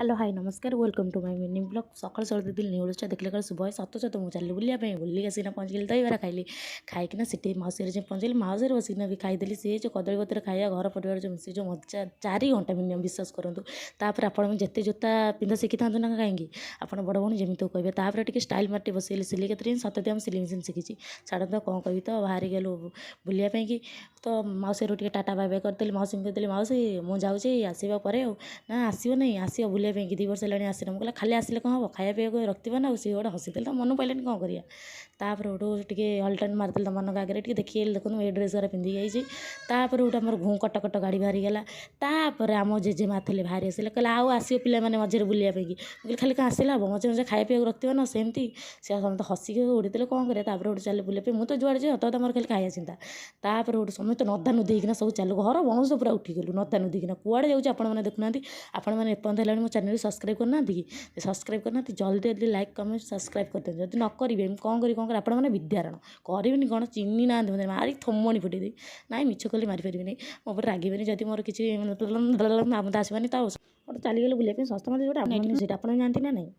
Hello hi नमस्कार welcome to my mini blog सकाल सकाल दिदी न्यूज़ देखले कल शुभ सत सत मुझे चल बुलिया बुलिक आसिना पहुँचली दहीबरा खाइली खाइकिना सीटी मौसी जो पहुँचली मौसी बसिना भी खाईदेली सी जो कदली पत्र खाଇବା घर परिवार जो मिसी जो मजा 4 घंटा मिनिमम विश्वास करूँ तापर आप जिते जोता पिंधा शिखी था ना कहीं आप बड़ भौणी जमी कहे तापर टे स्टाइल मार्टे बसैली सिले के सतत आम सिलाई मेसीन शिखी छाड़ तो कौन कही तो बाहरी गलु बुलियापाई तो मौसी टे टाटा बाय बाय करदेली मौसी कहदेली मौसी मुझे आसवा पर ना आसो नहीं आसो बुलिया 2 वर्ष है आसना मुझे खाली आसिले कौन हम खाया पीवा रखा ना सी गोटे हसीदे तो मन पाइलानी कौन करा तापर टे हल्टन मारदेली मन आगे टे देखिए देखो ये ड्रेस गुरा पिंधिक जापर गोटे आम घूँ कट कट गाड़ी बाहरी गला तापर आम जेजेमा थे बाहरी आसे कहले आउ आसो पे मझे बुलियापाई मुझे खाली कहाँ आसला हम मझे मझे खाया पीवा रखा ना सेमती से समस्त हसिक उड़ीदे कौन करा गोटे चल बुलिया मुझे जुआड़े जाए हत मोर खाली खाया चिंता तापर गोटे समस्त नदा नुदेकिना सब चलू घर बंश पूरा उठिगलु नदा नुदेकिना कुआड़े जाऊँ आपण देखुना आपण मैंने एपर्त है मो चैनल सब्सक्राइब करना कि सब्सक्राइब करना जल्दी जल्दी लाइक कमेंट सब्सक्राइब करते जब न करेंगे कौन करें आप विद्यारण करेनि कौन चिन्ह ना मारी थमणी फुटेदी ना मिछ कली मारिपारे मो रागिबेनि जब मोर किसी आसबानी तो चलीगले बुलाप समस्त जो जानती ना नहीं।